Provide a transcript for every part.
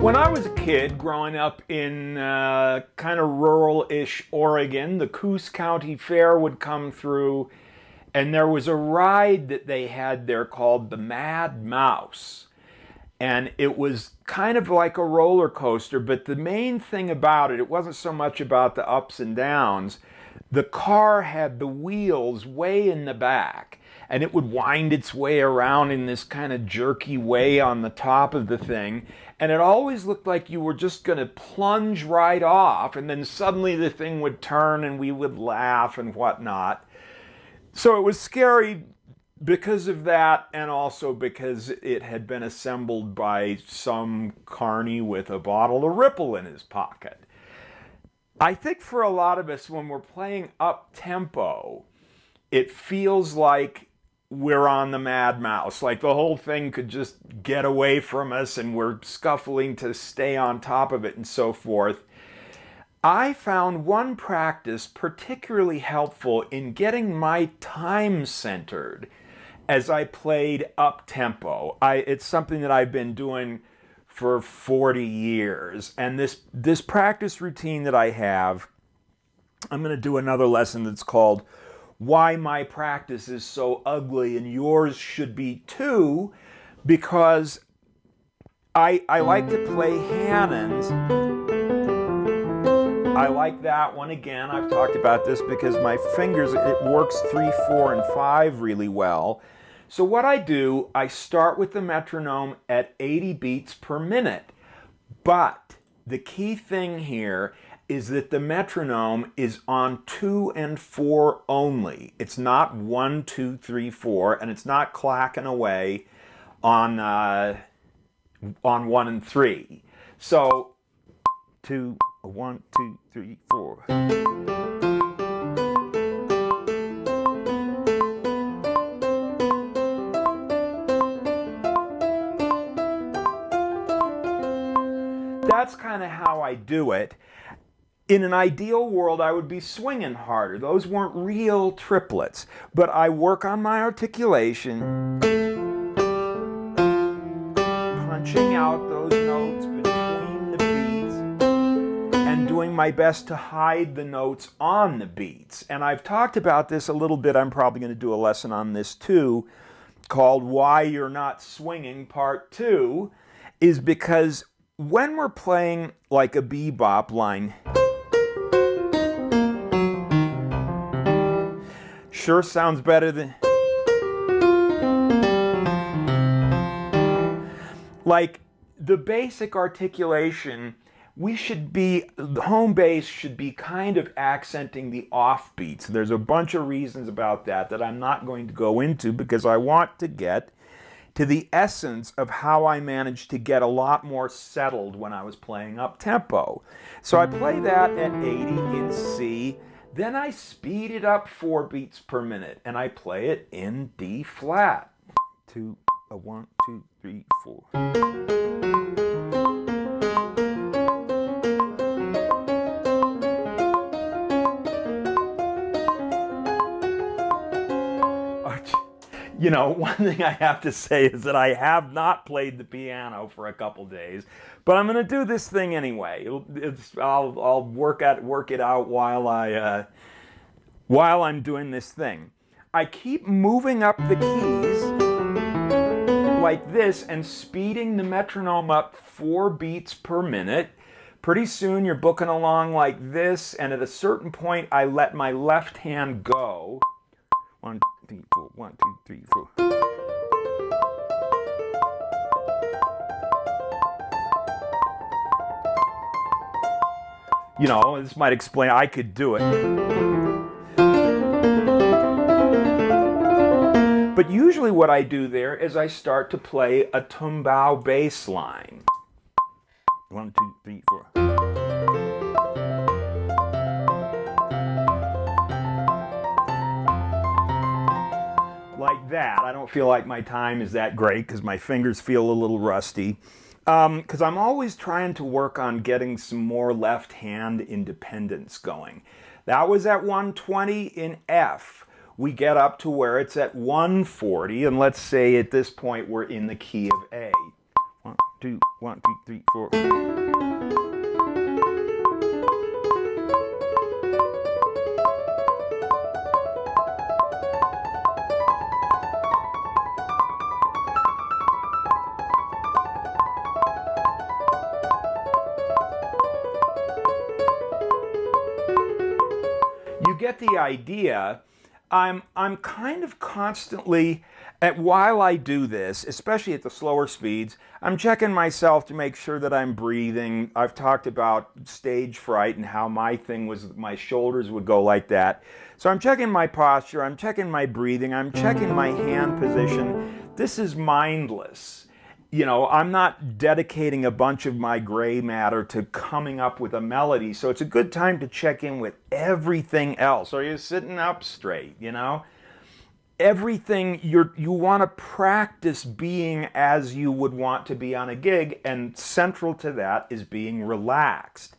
When I was a kid growing up in kind of rural-ish Oregon, the Coos County Fair would come through, and there was a ride that they had there called the Mad Mouse. And it was kind of like a roller coaster, but the main thing about it, it wasn't so much about the ups and downs. The car had the wheels way in the back, and it would wind its way around in this kind of jerky way on the top of the thing. And it always looked like you were just going to plunge right off, and then suddenly the thing would turn and we would laugh and whatnot. So it was scary because of that, and also because it had been assembled by some carny with a bottle of Ripple in his pocket. I think for a lot of us, when we're playing up-tempo, it feels like we're on the Mad Mouse, like the whole thing could just get away from us and we're scuffling to stay on top of it and so forth. I found one practice particularly helpful in getting my time centered as I played up-tempo. It's something that I've been doing for 40 years, and this practice routine that I have, I'm going to do another lesson that's called Why My Practice Is So Ugly and Yours Should Be Too, because I like to play Hannons. I like that one. Again, I've talked about this because my fingers, it works 3, 4, and 5 really well. So what I do, I start with the metronome at 80 beats per minute. But the key thing here is that the metronome is on 2 and 4 only. It's not 1, 2, 3, 4, and it's not clacking away on 1 and 3. So 2, 1, 2, 3, 4. That's kind of how I do it. In an ideal world, I would be swinging harder. Those weren't real triplets, but I work on my articulation, punching out those notes between the beats, and doing my best to hide the notes on the beats. And I've talked about this a little bit. I'm probably going to do a lesson on this too, called Why You're Not Swinging Part 2, is because when we're playing like a bebop line, sure sounds better than, like the basic articulation, the home bass should be kind of accenting the offbeats. There's a bunch of reasons about that I'm not going to go into because I want to get to the essence of how I managed to get a lot more settled when I was playing up tempo. So I play that at 80 in C, then I speed it up 4 beats per minute, and I play it in D flat. 2, 1, 2, 3, 4. You know, one thing I have to say is that I have not played the piano for a couple days, but I'm going to do this thing anyway. I'll work it out while I'm doing this thing. I keep moving up the keys like this and speeding the metronome up 4 beats per minute. Pretty soon you're booking along like this, and at a certain point I let my left hand go. 1, 2, 3, 4, 1, 2, 3, 4. You know, this might explain, I could do it. But usually what I do there is I start to play a tumbao bass line. 1, 2, 3, 4. Like that. I don't feel like my time is that great because my fingers feel a little rusty. Because I'm always trying to work on getting some more left hand independence going. That was at 120 in F. We get up to where it's at 140, and let's say at this point we're in the key of A. 1, 2, 1, 2, 3, 4. You get the idea. I'm kind of constantly, while I do this, especially at the slower speeds, I'm checking myself to make sure that I'm breathing. I've talked about stage fright and how my thing was my shoulders would go like that. So I'm checking my posture, I'm checking my breathing, I'm checking my hand position. This is mindless. You know, I'm not dedicating a bunch of my gray matter to coming up with a melody, so it's a good time to check in with everything else. Are you sitting up straight, you know? Everything, you want to practice being as you would want to be on a gig, and central to that is being relaxed.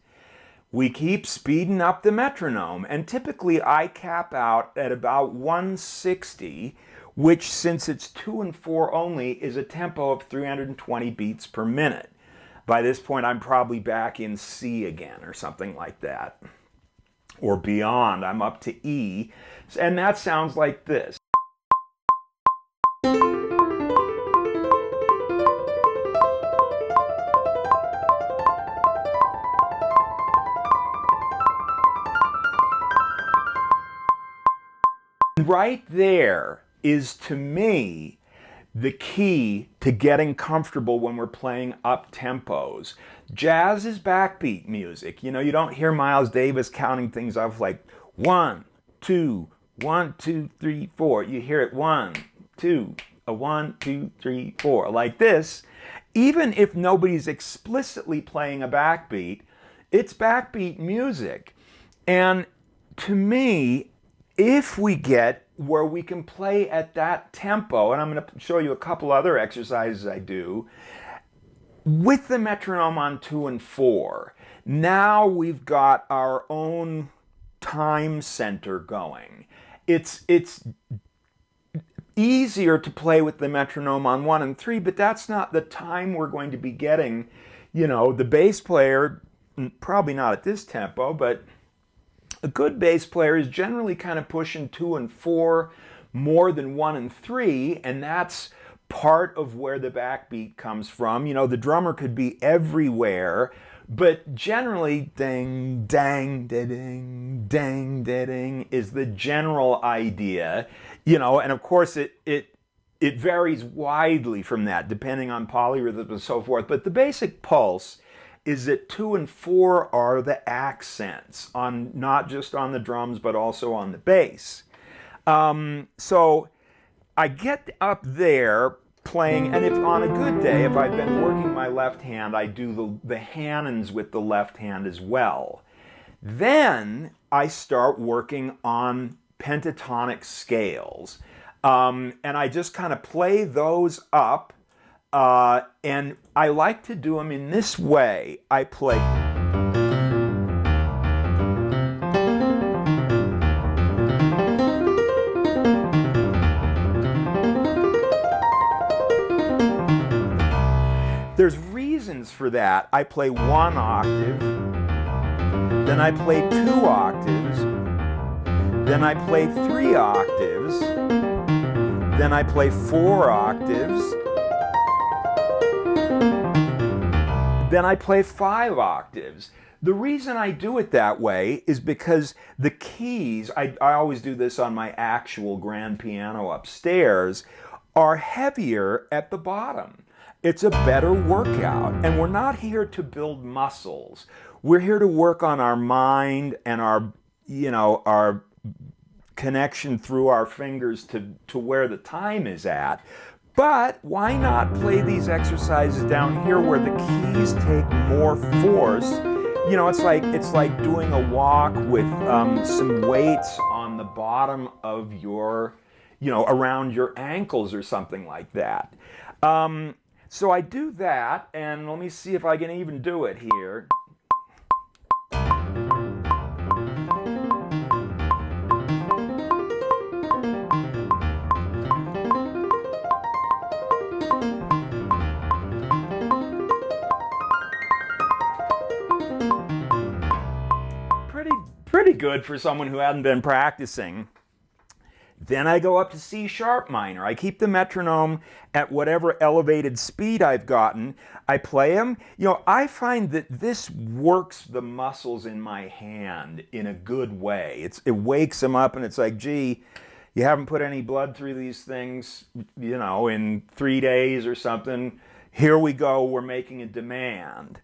We keep speeding up the metronome, and typically I cap out at about 160, which, since it's 2 and 4 only, is a tempo of 320 beats per minute. By this point, I'm probably back in C again or something like that. Or beyond, I'm up to E, and that sounds like this. Right there is, to me, the key to getting comfortable when we're playing up tempos. Jazz is backbeat music. You know, you don't hear Miles Davis counting things off like 1, 2, 1, 2, 3, 4. You hear it 1, 2, a 1, 2, 3, 4, like this. Even if nobody's explicitly playing a backbeat, it's backbeat music. And to me, if we get where we can play at that tempo, and I'm going to show you a couple other exercises I do, with the metronome on 2 and 4, now we've got our own time center going. It's easier to play with the metronome on 1 and 3, but that's not the time we're going to be getting. You know, the bass player, probably not at this tempo, but a good bass player is generally kind of pushing 2 and 4 more than 1 and 3, and that's part of where the backbeat comes from. You know, the drummer could be everywhere, but generally ding, dang, da-ding, dang, da-ding is the general idea. You know, and of course it varies widely from that, depending on polyrhythms and so forth, but the basic pulse is that 2 and 4 are the accents, on not just on the drums, but also on the bass. So I get up there playing, and if on a good day, if I've been working my left hand, I do the Hannons with the left hand as well. Then I start working on pentatonic scales. And I just kind of play those up. And I like to do them in this way. I play. There's reasons for that. I play 1 octave, then I play 2 octaves, then I play 3 octaves, then I play 4 octaves, then I play 5 octaves. The reason I do it that way is because the keys, I always do this on my actual grand piano upstairs, are heavier at the bottom. It's a better workout. And we're not here to build muscles. We're here to work on our mind and our, our connection through our fingers to where the time is at. But why not play these exercises down here where the keys take more force? It's like doing a walk with some weights on the bottom of your, around your ankles or something like that. So I do that, and let me see if I can even do it here. Pretty good for someone who hadn't been practicing. Then I go up to C sharp minor. I keep the metronome at whatever elevated speed I've gotten. I play them. I find that this works the muscles in my hand in a good way. It wakes them up, and it's like, gee, you haven't put any blood through these things, in 3 days or something. Here we go, we're making a demand.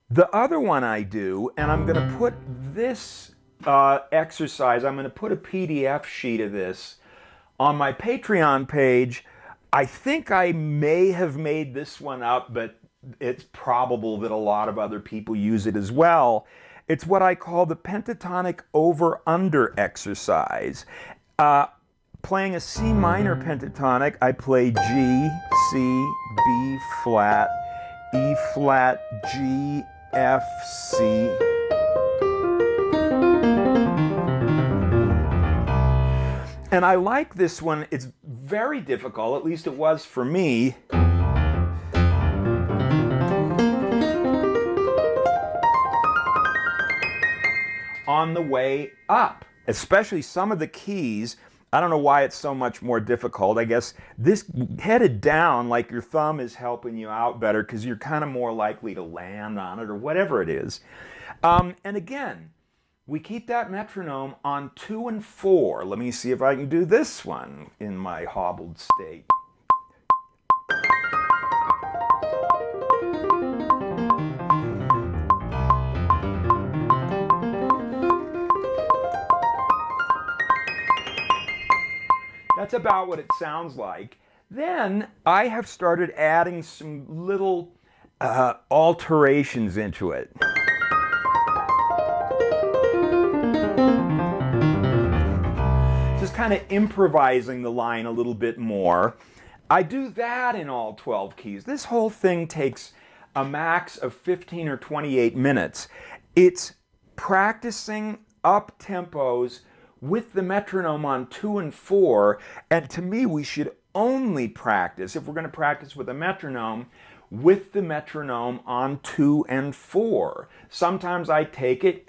The other one I do, and I'm going to put this exercise, I'm going to put a PDF sheet of this on my Patreon page. I think I may have made this one up, but it's probable that a lot of other people use it as well. It's what I call the pentatonic over-under exercise. Playing a C minor pentatonic, I play G, C, B flat, E flat, G, F, C. And I like this one. It's very difficult, at least it was for me. On the way up, especially some of the keys. I don't know why it's so much more difficult. I guess this headed down, like your thumb is helping you out better because you're kind of more likely to land on it or whatever it is. And again, we keep that metronome on 2 and 4. Let me see if I can do this one in my hobbled state. That's about what it sounds like. Then I have started adding some little alterations into it. Just kind of improvising the line a little bit more. I do that in all 12 keys. This whole thing takes a max of 15 or 28 minutes. It's practicing up tempos with the metronome on 2 and 4, and to me we should only practice, if we're going to practice with a metronome, with the metronome on 2 and 4. Sometimes I take it,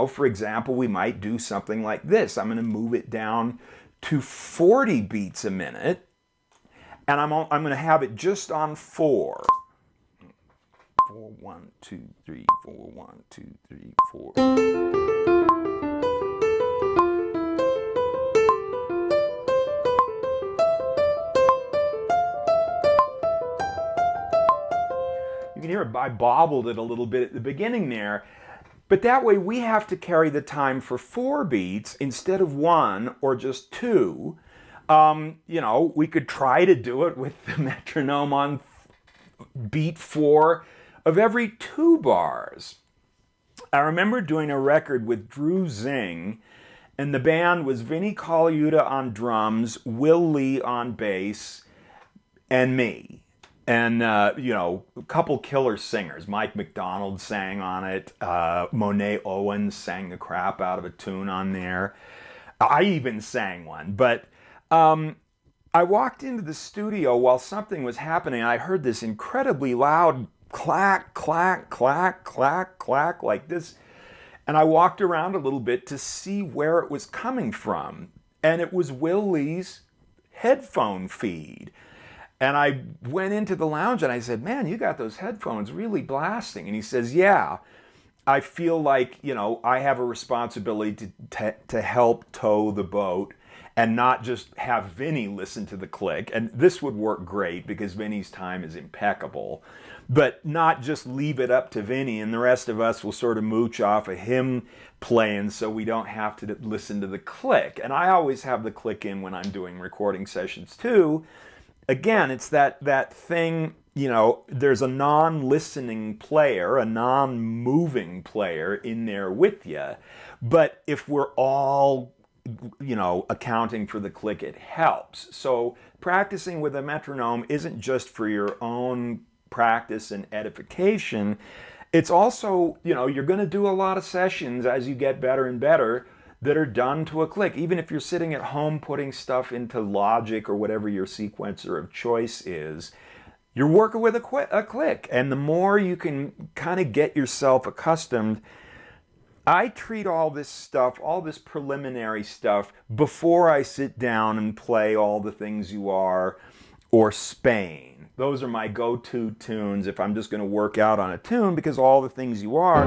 for example, we might do something like this. I'm going to move it down to 40 beats a minute, and I'm going to have it just on 4. 4, 1, 2, 3, 4, 1, 2, 3, 4. You can hear it, I bobbled it a little bit at the beginning there, but that way we have to carry the time for 4 beats instead of 1 or just 2. We could try to do it with the metronome on beat 4 of every 2 bars. I remember doing a record with Drew Zing, and the band was Vinnie Colaiuta on drums, Will Lee on bass, and me. And, a couple killer singers. Mike McDonald sang on it. Monet Owens sang the crap out of a tune on there. I even sang one. But I walked into the studio while something was happening. I heard this incredibly loud clack, clack, clack, clack, clack, like this. And I walked around a little bit to see where it was coming from. And it was Will Lee's headphone feed. And I went into the lounge and I said, man, you got those headphones really blasting. And he says, yeah. I feel like, I have a responsibility to help tow the boat and not just have Vinny listen to the click. And this would work great because Vinny's time is impeccable. But not just leave it up to Vinny and the rest of us will sort of mooch off of him playing so we don't have to listen to the click. And I always have the click in when I'm doing recording sessions too. Again, it's that thing, there's a non-listening player, a non-moving player in there with you. But if we're all, accounting for the click, it helps. So practicing with a metronome isn't just for your own practice and edification. It's also, you're going to do a lot of sessions as you get better and better that are done to a click. Even if you're sitting at home putting stuff into Logic or whatever your sequencer of choice is, you're working with a click. And the more you can kind of get yourself accustomed, I treat all this stuff, all this preliminary stuff, before I sit down and play All the Things You Are or Spain. Those are my go-to tunes if I'm just going to work out on a tune, because All the Things You Are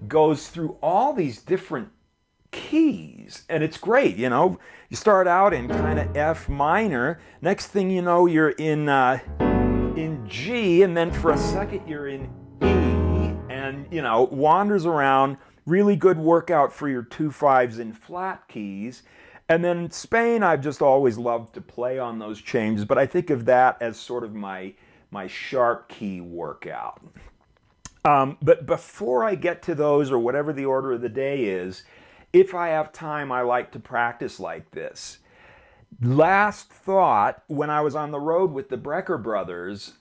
goes through all these different keys, and it's great. You start out in kind of F minor, next thing you know you're in G, and then for a second you're in E, and wanders around. Really good workout for your 2/5s in flat keys. And then Spain, I've just always loved to play on those changes, but I think of that as sort of my sharp key workout. But before I get to those, or whatever the order of the day is, if I have time, I like to practice like this. Last thought, when I was on the road with the Brecker brothers,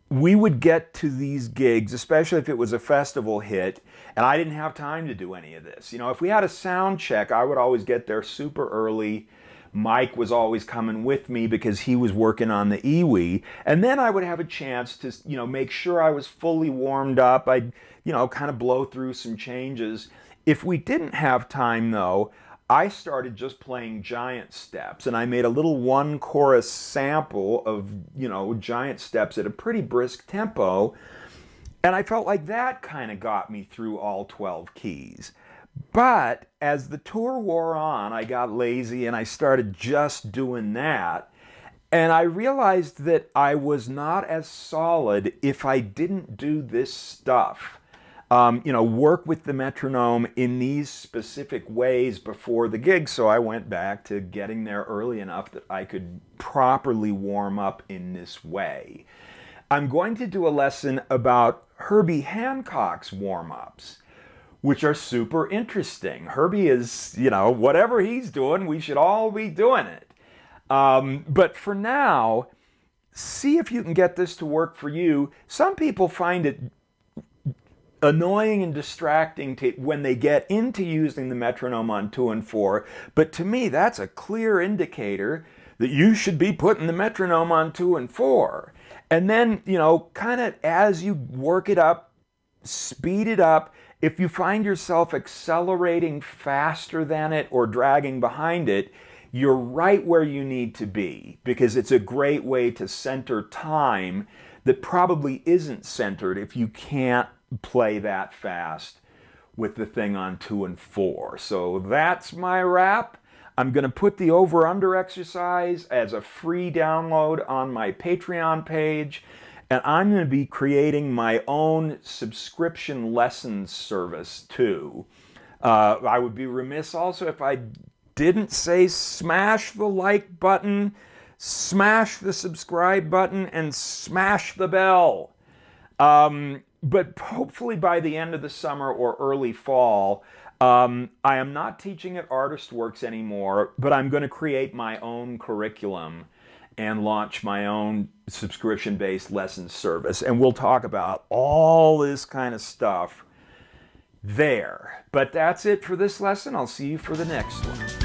we would get to these gigs, especially if it was a festival hit, and I didn't have time to do any of this. If we had a sound check, I would always get there super early. Mike was always coming with me because he was working on the EWI. And then I would have a chance to, make sure I was fully warmed up. I'd, kind of blow through some changes. If we didn't have time, though, I started just playing giant steps. And I made a little one chorus sample of, giant steps at a pretty brisk tempo. And I felt like that kind of got me through all 12 keys. But as the tour wore on, I got lazy and I started just doing that. And I realized that I was not as solid if I didn't do this stuff. Work with the metronome in these specific ways before the gig. So I went back to getting there early enough that I could properly warm up in this way. I'm going to do a lesson about Herbie Hancock's warm-ups, which are super interesting. Herbie is, whatever he's doing, we should all be doing it. But for now, see if you can get this to work for you. Some people find it annoying and distracting when they get into using the metronome on 2 and 4, but to me, that's a clear indicator that you should be putting the metronome on 2 and 4. And then, kind of as you work it up, speed it up. If you find yourself accelerating faster than it or dragging behind it, you're right where you need to be, because it's a great way to center time that probably isn't centered if you can't play that fast with the thing on 2 and 4. So that's my wrap. I'm going to put the over-under exercise as a free download on my Patreon page, and I'm going to be creating my own subscription lessons service too. I would be remiss also if I didn't say smash the like button, smash the subscribe button, and smash the bell. But hopefully by the end of the summer or early fall, I am not teaching at ArtistWorks anymore, but I'm going to create my own curriculum and launch my own subscription-based lesson service. And we'll talk about all this kind of stuff there. But that's it for this lesson. I'll see you for the next one.